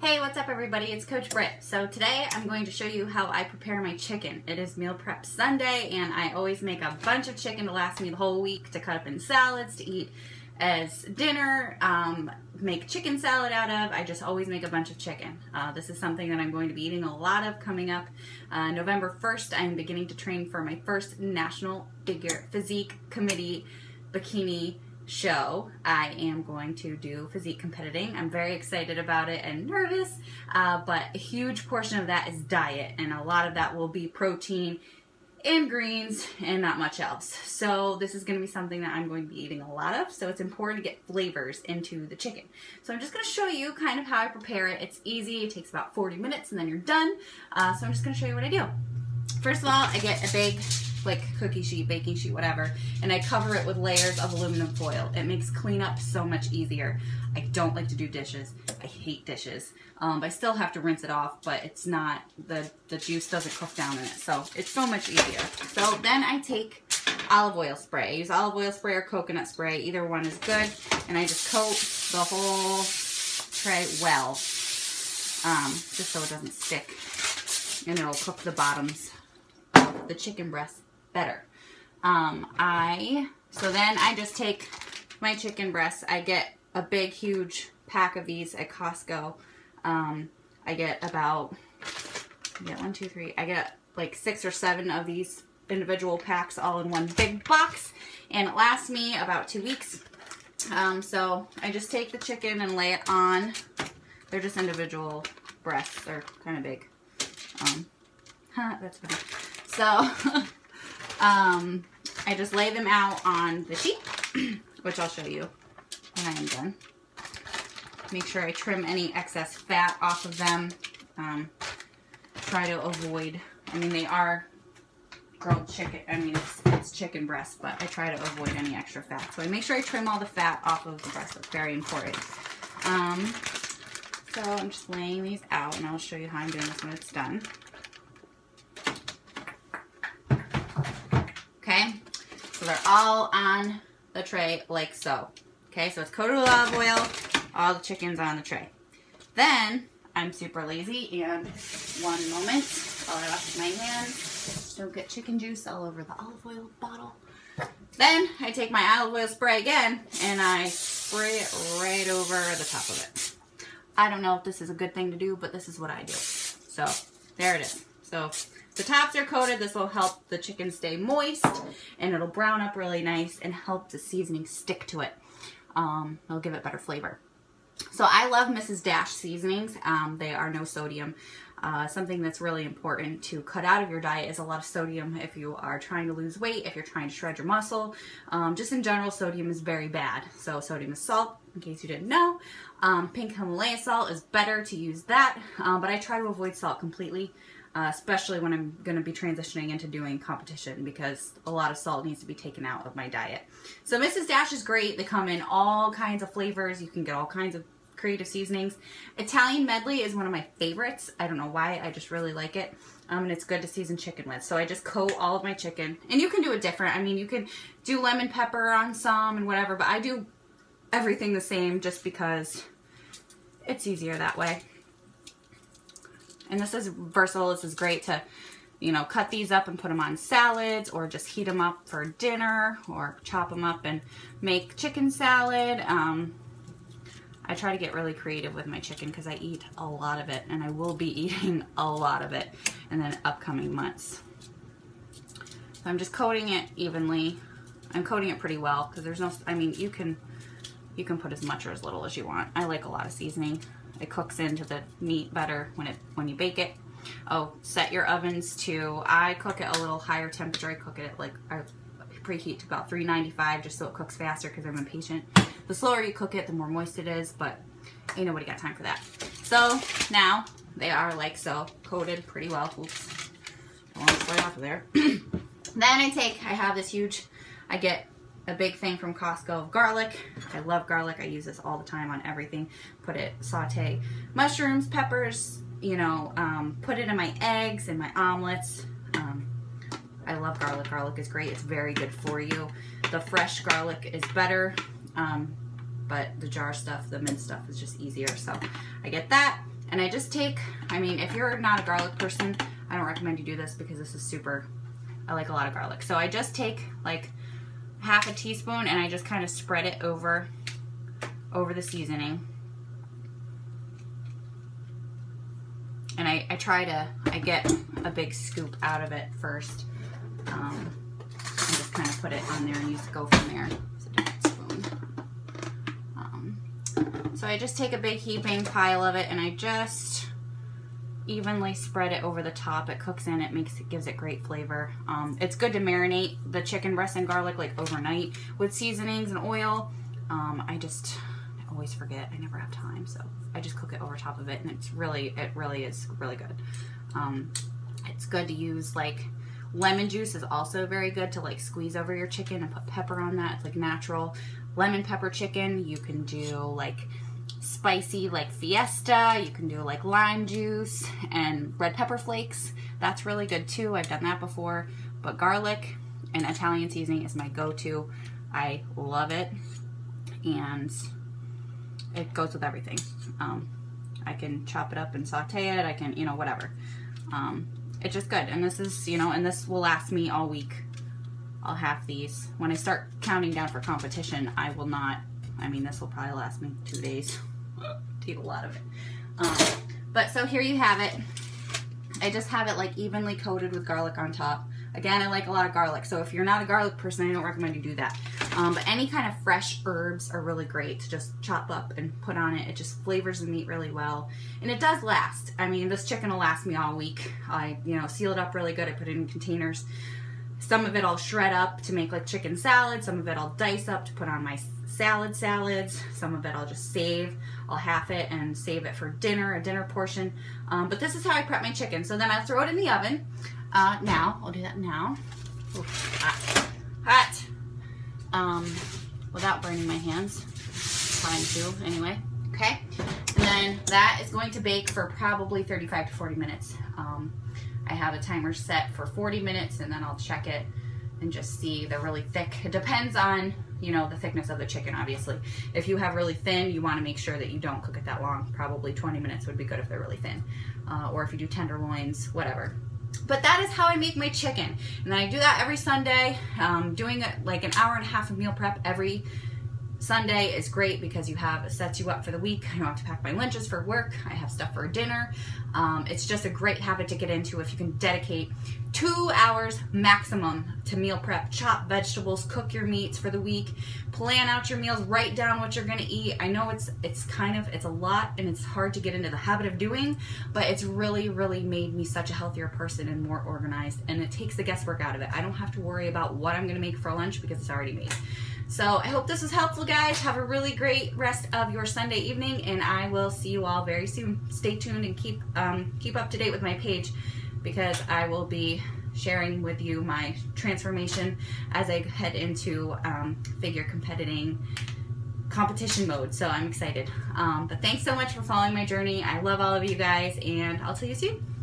Hey, what's up everybody? It's Coach Britt. So today I'm going to show you how I prepare my chicken. It is Meal Prep Sunday and I always make a bunch of chicken to last me the whole week to cut up in salads, to eat as dinner, make chicken salad out of. I just always make a bunch of chicken. This is something that I'm going to be eating a lot of coming up. November 1st, I'm beginning to train for my first National Physique Committee bikini show. I am going to do physique competing. I'm very excited about it and nervous, but a huge portion of that is diet, and a lot of that will be protein and greens and not much else. So this is going to be something that I'm going to be eating a lot of, so it's important to get flavors into the chicken. So I'm just going to show you kind of how I prepare it. It's easy. It takes about 40 minutes and then you're done. So I'm just going to show you what I do. First of all, I get a big like cookie sheet, baking sheet, whatever, and I cover it with layers of aluminum foil. It makes cleanup so much easier. I don't like to do dishes. I hate dishes. I still have to rinse it off, but it's not, the juice doesn't cook down in it, so it's so much easier. So then I take olive oil spray. I use olive oil spray or coconut spray. Either one is good, and I just coat the whole tray well, just so it doesn't stick, and it'll cook the bottoms of the chicken breast better. So then I just take my chicken breasts. I get a big, huge pack of these at Costco. I get about, I get like 6 or 7 of these individual packs all in one big box, and it lasts me about 2 weeks. So I just take the chicken and lay it on. They're just individual breasts. They're kind of big. That's funny. So, I just lay them out on the sheet, which I'll show you when I am done. Make sure I trim any excess fat off of them. Try to avoid, I mean, they are grilled chicken, I mean, it's chicken breast, but I try to avoid any extra fat. So I make sure I trim all the fat off of the breast. That's very important. So I'm just laying these out, and I'll show you how I'm doing this when it's done. Okay, so they're all on the tray like so. Okay, so it's coated with olive oil, all the chicken's on the tray. Then, I'm super lazy, and one moment, I'll wash my hands, don't get chicken juice all over the olive oil bottle. Then, I take my olive oil spray again, and I spray it right over the top of it. I don't know if this is a good thing to do, but this is what I do. So, there it is. So, the tops are coated. This will help the chicken stay moist, and it'll brown up really nice and help the seasoning stick to it. It'll give it better flavor. So I love Mrs. Dash seasonings. They are no sodium. Something that's really important to cut out of your diet is a lot of sodium if you are trying to lose weight, if you're trying to shred your muscle. Just in general, sodium is very bad. So sodium is salt, in case you didn't know. Pink Himalaya salt is better to use that, but I try to avoid salt completely. Especially when I'm going to be transitioning into doing competition, because a lot of salt needs to be taken out of my diet. So Mrs. Dash is great. They come in all kinds of flavors. You can get all kinds of creative seasonings. Italian medley is one of my favorites. I don't know why. I just really like it. And it's good to season chicken with. So I just coat all of my chicken. And you can do it different. I mean, you can do lemon pepper on some and whatever, but I do everything the same just because it's easier that way. And this is versatile. This is great to, you know, cut these up and put them on salads, or just heat them up for dinner, or chop them up and make chicken salad. I try to get really creative with my chicken because I eat a lot of it, and I will be eating a lot of it in the upcoming months. So I'm just coating it evenly. I'm coating it pretty well because there's no, I mean, you can put as much or as little as you want. I like a lot of seasoning. It cooks into the meat better when you bake it. Oh, set your ovens to, I cook it a little higher temperature. I cook it at like, I preheat to about 395 just so it cooks faster because I'm impatient. The slower you cook it, the more moist it is, but ain't nobody got time for that. So now they are like so, coated pretty well. Oops, I want to slide off of there. Then I have this huge, I get a big thing from Costco of garlic. I love garlic. I use this all the time on everything. Put it, saute mushrooms, peppers, you know, put it in my eggs and my omelets. I love garlic. Garlic is great. It's very good for you. The fresh garlic is better, but the jar stuff, the minced stuff is just easier. So I get that. And I just take, I mean, if you're not a garlic person, I don't recommend you do this because this is super, I like a lot of garlic. So I just take like half a teaspoon and I just kind of spread it over the seasoning. And I get a big scoop out of it first. And just kind of put it on there and you go from there. It's a different spoon. So I just take a big heaping pile of it and I just evenly spread it over the top. It cooks in, it gives it great flavor. It's good to marinate the chicken breast and garlic like overnight with seasonings and oil. I always forget. I never have time, so I just cook it over top of it, and it really is really good. It's good to use like lemon juice is also very good to like squeeze over your chicken and put pepper on that. It's like natural lemon pepper chicken. You can do like spicy like Fiesta. You can do like lime juice and red pepper flakes. That's really good too. I've done that before. But garlic and Italian seasoning is my go-to. I love it, and it goes with everything. I can chop it up and saute it. I can, you know, whatever. It's just good. And this is, you know, and this will last me all week. I'll have these. When I start counting down for competition, I will not, I mean, this will probably last me 2 days to eat a lot of it. But so here you have it. I just have it like evenly coated with garlic on top. Again, I like a lot of garlic, so if you're not a garlic person, I don't recommend you do that. But any kind of fresh herbs are really great to just chop up and put on it. It just flavors the meat really well. And it does last. I mean, this chicken will last me all week. I, you know, seal it up really good. I put it in containers. Some of it I'll shred up to make like chicken salad. Some of it I'll dice up to put on my salads. Some of it I'll just save. I'll half it and save it for dinner, a dinner portion. But this is how I prep my chicken. So then I'll throw it in the oven. Now, I'll do that now. Ooh, hot. Without burning my hands. Trying to, anyway. Okay. And then that is going to bake for probably 35 to 40 minutes. I have a timer set for 40 minutes, and then I'll check it and just see. They're really thick. It depends on, you know, the thickness of the chicken, obviously. If you have really thin, you want to make sure that you don't cook it that long. Probably 20 minutes would be good if they're really thin. Or if you do tenderloins, whatever. But that is how I make my chicken. And I do that every Sunday. Doing it like an hour and a half of meal prep every Sunday is great because it sets you up for the week. I don't have to pack my lunches for work. I have stuff for dinner. It's just a great habit to get into if you can dedicate 2 hours maximum to meal prep. Chop vegetables, cook your meats for the week, plan out your meals, write down what you're gonna eat. I know it's a lot and it's hard to get into the habit of doing, but it's really made me such a healthier person and more organized, and it takes the guesswork out of it. I don't have to worry about what I'm gonna make for lunch because it's already made. So I hope this was helpful, guys. Have a really great rest of your Sunday evening, and I will see you all very soon. Stay tuned and keep up to date with my page, because I will be sharing with you my transformation as I head into figure competition mode. So I'm excited. But thanks so much for following my journey. I love all of you guys, and I'll see you soon.